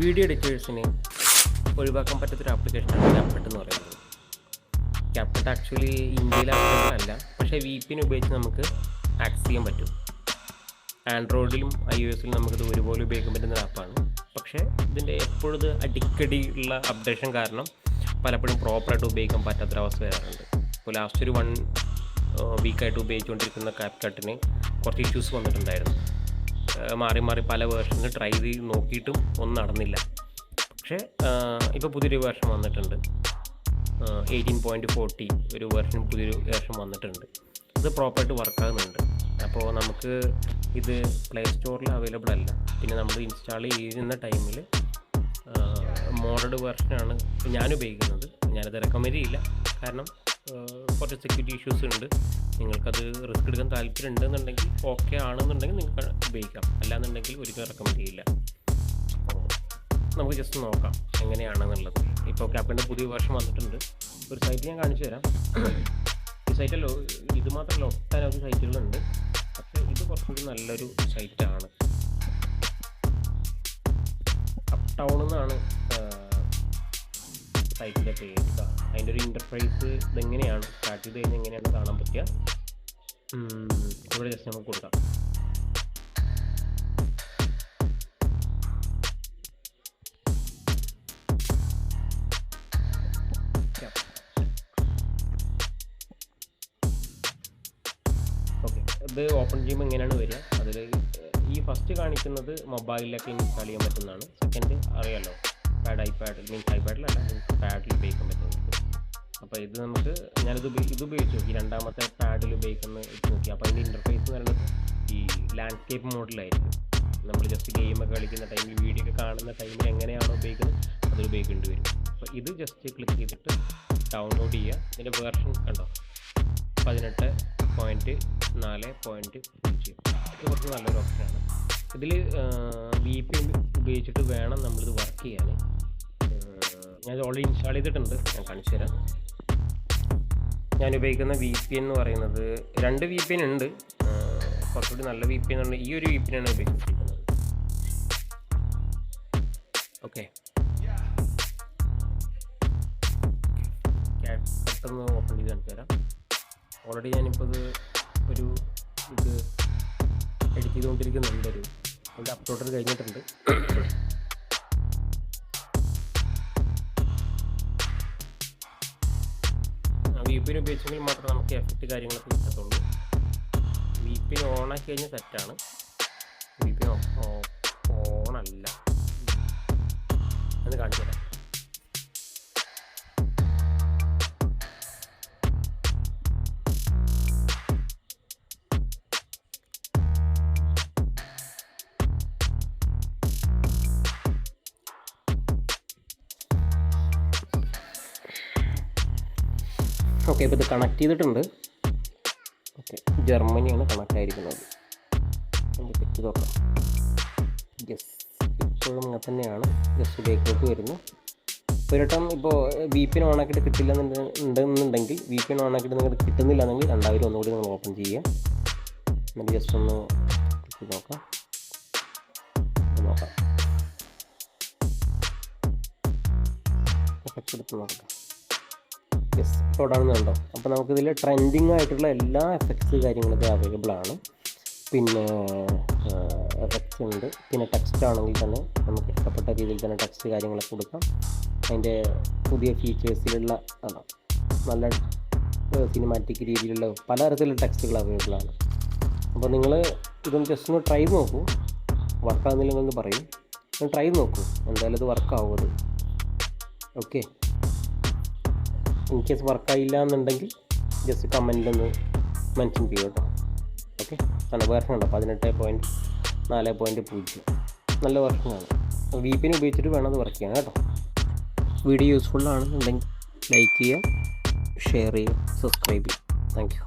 Video എഡിറ്റേഴ്സിന് ഒഴിവാക്കാൻ പറ്റാത്തൊരു ആപ്ലിക്കേഷനാണ് ക്യാപ്കട്ട് എന്ന് പറയുന്നത്. ക്യാപ്കട്ട് ആക്ച്വലി ഇന്ത്യയിൽ അവൈലബിൾ അല്ല, പക്ഷേ VPN ഉപയോഗിച്ച് നമുക്ക് ആക്സസ് ചെയ്യാൻ പറ്റും. ആൻഡ്രോയിഡിലും iOSലും നമുക്കിത് ഒരുപോലെ ഉപയോഗിക്കാൻ പറ്റുന്ന ആപ്പാണ്. പക്ഷേ ഇതിൻ്റെ എപ്പോഴും ഇത് അടിക്കടി ഉള്ള അപ്ഡേഷൻ കാരണം പലപ്പോഴും പ്രോപ്പറായിട്ട് ഉപയോഗിക്കാൻ പറ്റാത്തൊരവസ്ഥ വരാറുണ്ട്. ഇപ്പോൾ ലാസ്റ്റ് ഒരു 1 വീക്കായിട്ട് ഉപയോഗിച്ചുകൊണ്ടിരിക്കുന്ന ക്യാപ്കട്ടിന് കുറച്ച് ഇഷ്യൂസ് വന്നിട്ടുണ്ടായിരുന്നു. മാറി മാറി പല വേർഷനിൽ ട്രൈ ചെയ്ത് നോക്കിയിട്ടും ഒന്നും നടന്നില്ല. പക്ഷേ ഇപ്പോൾ പുതിയൊരു വേർഷൻ വന്നിട്ടുണ്ട്, 18.40 ഒരു പുതിയൊരു വേർഷൻ വന്നിട്ടുണ്ട്. ഇത് പ്രോപ്പറായിട്ട് വർക്കാകുന്നുണ്ട്. അപ്പോൾ നമുക്ക് ഇത് പ്ലേ സ്റ്റോറിൽ അവൈലബിൾ അല്ല. പിന്നെ നമ്മൾ ഇൻസ്റ്റാൾ ചെയ്യുന്ന ടൈമിൽ മോഡഡ് വേർഷനാണ് ഞാൻ ഉപയോഗിക്കുന്നത്. ഞാനത് റെക്കമെൻഡ് ചെയ്യില്ല, കാരണം കുറച്ച് സെക്യൂരിറ്റി ഇഷ്യൂസ് ഉണ്ട്. നിങ്ങൾക്കത് റിസ്ക് എടുക്കാൻ താല്പര്യം ഉണ്ടെന്നുണ്ടെങ്കിൽ ഓക്കെ ആണെന്നുണ്ടെങ്കിൽ നിങ്ങൾക്ക് ഉപയോഗിക്കാം, അല്ലാന്നുണ്ടെങ്കിൽ ഒരിക്കലും റെക്കമെൻഡ് ചെയ്യില്ല. അപ്പോൾ നമുക്ക് ജസ്റ്റ് നോക്കാം എങ്ങനെയാണെന്നുള്ളത്. ഇപ്പോൾ ക്യാപ്കട്ടിൻ്റെ പുതിയ വേർഷൻ വന്നിട്ടുണ്ട്. ഒരു സൈറ്റ് ഞാൻ കാണിച്ചു തരാം. ഈ സൈറ്റല്ലോ, ഇത് മാത്രമല്ല ഒട്ടനവധി സൈറ്റുകളുണ്ട്. പക്ഷേ ഇത് കുറച്ചുകൂടി നല്ലൊരു സൈറ്റാണ്. അപ് ടൗൺ എന്നാണ് സൈറ്റിൻ്റെ പേര്. അതിൻ്റെ ഒരു ഇൻ്റർഫേസ് ഇതെങ്ങനെയാണ് സ്റ്റാർട്ട് ചെയ്ത് കഴിഞ്ഞാൽ എങ്ങനെയാണ് കാണാൻ പറ്റുക. ഇവിടെ ജസ്റ്റ് നമുക്ക് കൊടുക്കാം. ഓക്കെ, ഇത് ഓപ്പൺ ചെയ്യുമ്പോൾ എങ്ങനെയാണ് വരിക? അതിൽ ഈ ഫസ്റ്റ് കാണിക്കുന്നത് മൊബൈലിലൊക്കെ ഇൻസ്റ്റാൾ ചെയ്യാൻ പറ്റുന്നതാണ്. സെക്കൻഡ് അറിയാമല്ലോ, ഐപാഡിൽ മീൻസ് ഐപാഡിലല്ല, നിങ്ങൾക്ക് പാഡിൽ ഉപയോഗിക്കാൻ പറ്റുന്നത്. അപ്പോൾ ഇത് നമുക്ക് ഇത് ഉപയോഗിച്ച് നോക്കി, രണ്ടാമത്തെ പാഡിൽ ഉപയോഗിക്കുന്ന നോക്കി. അപ്പോൾ അതിൻ്റെ ഇൻ്റർഫേസ് എന്ന് പറയുന്നത് ഈ ലാൻഡ്സ്കേപ്പ് മോഡലായിരിക്കും. നമ്മൾ ജസ്റ്റ് ഗെയിമൊക്കെ കളിക്കുന്ന ടൈമിൽ, വീഡിയോ ഒക്കെ കാണുന്ന ടൈമിൽ എങ്ങനെയാണോ ഉപയോഗിക്കുന്നത് അത് ഉപയോഗിക്കേണ്ടി വരും. അപ്പോൾ ഇത് ജസ്റ്റ് ക്ലിക്ക് ചെയ്തിട്ട് ഡൗൺലോഡ് ചെയ്യുക. ഇതിൻ്റെ വേർഷൻ കണ്ടോ, 18.4.0. ഇത് കുറച്ച് നല്ലൊരു ഓപ്ഷനാണ്. ഇതിൽ VPN ഉപയോഗിച്ചിട്ട് വേണം നമ്മളിത് വർക്ക് ചെയ്യാൻ. ഞാൻ ഓൾറെഡി ഇൻസ്റ്റാൾ ചെയ്തിട്ടുണ്ട്, ഞാൻ കാണിച്ചു തരാം. ഞാൻ ഉപയോഗിക്കുന്ന VPN എന്ന് പറയുന്നത് 2 VPN ഉണ്ട്. കുറച്ചുകൂടി നല്ല VPN ഉണ്ട്. ഈ ഒരു VPN ആണ് ഉപയോഗിച്ചിരിക്കുന്നത്. ഓക്കെ, പെട്ടെന്ന് ഓപ്പൺ ചെയ്ത് കാണിച്ചു തരാം. ഓൾറെഡി ഞാനിപ്പോൾ ഇത് എഡിറ്റ് ചെയ്തുകൊണ്ടിരിക്കുന്നുണ്ട്. അതിൻ്റെ അപ്ലോഡ് കഴിഞ്ഞിട്ടുണ്ട്. VPN ഉപയോഗിച്ചെങ്കിൽ മാത്രമേ നമുക്ക് എഫക്റ്റ് കാര്യങ്ങളൊക്കെ കിട്ടത്തുള്ളൂ. VPN ഓണാക്കി കഴിഞ്ഞാൽ സെറ്റാണ്. VPN ഓണല്ല എന്ന് കാണിച്ചു തരാം. ഓക്കെ, ഇപ്പോൾ ഇത് കണക്ട് ചെയ്തിട്ടുണ്ട്. ഓക്കെ, ജർമ്മനിയാണ് കണക്ട് ആയിരിക്കുന്നത്. നമുക്ക് ചെക്ക് ചെയ്ത് നോക്കാം. യെസ്, ഇപ്പോഴും അങ്ങനെ തന്നെയാണ്. ജസ്റ്റ് ബേക്കിലോട്ട് വരുന്നു. ഒരു വട്ടം ഇപ്പോൾ VPN ഓണാക്കിയിട്ട് കിട്ടില്ലെന്നുണ്ടെങ്കിൽ VPN ഓണാക്കിയിട്ട് നിങ്ങൾക്ക് കിട്ടുന്നില്ല എന്നെങ്കിൽ 2000 ഒന്നുകൂടി നിങ്ങൾ ഓപ്പൺ ചെയ്യുക. എന്നിട്ട് ജസ്റ്റ് ഒന്ന് ക്ലിക്ക് ചെയ്ത് നോക്കാം. എഫക്റ്റ് എടുത്ത് നോക്കാം. യെസ്, ലോഡാണെന്നുണ്ടോ. അപ്പോൾ നമുക്കിതിൽ ട്രെൻഡിങ് ആയിട്ടുള്ള എല്ലാ എഫക്ട്സ് കാര്യങ്ങളൊക്കെ അവൈലബിൾ ആണ്. പിന്നെ എഫക്ട്സ് ഉണ്ട്. പിന്നെ ടെക്സ്റ്റ് ആണെങ്കിൽ തന്നെ നമുക്ക് ഇഷ്ടപ്പെട്ട രീതിയിൽ തന്നെ ടെക്സ്റ്റ് കാര്യങ്ങളൊക്കെ കൊടുക്കാം. അതിൻ്റെ പുതിയ ഫീച്ചേഴ്സിലുള്ള നല്ല സിനിമാറ്റിക് രീതിയിലുള്ള പലതരത്തിലുള്ള ടെക്സ്റ്റുകൾ അവൈലബിൾ ആണ്. അപ്പോൾ നിങ്ങൾ ഇതൊന്ന് ജസ്റ്റ് ഒന്ന് ട്രൈ നോക്കൂ. വർക്കാകുന്നില്ലെന്ന് പറയും, ട്രൈ നോക്കൂ, എന്തായാലും ഇത് വർക്കാവും അത്. ഓക്കെ, ഇൻ കേസ് വർക്കായില്ല എന്നുണ്ടെങ്കിൽ ജസ്റ്റ് കമൻറ്റിലൊന്ന് മെൻഷൻ ചെയ്യും കേട്ടോ. ഓക്കെ, നല്ല വേർഷനുണ്ടോ, 18.4.0 നല്ല വേർഷനാണ്. VPN ഉപയോഗിച്ചിട്ട് വേണം അത് വർക്ക് ചെയ്യാൻ കേട്ടോ. വീഡിയോ യൂസ്ഫുൾ ആണെന്നുണ്ടെങ്കിൽ ലൈക്ക് ചെയ്യുക, ഷെയർ ചെയ്യുക, സബ്സ്ക്രൈബ് ചെയ്യുക. Thank you.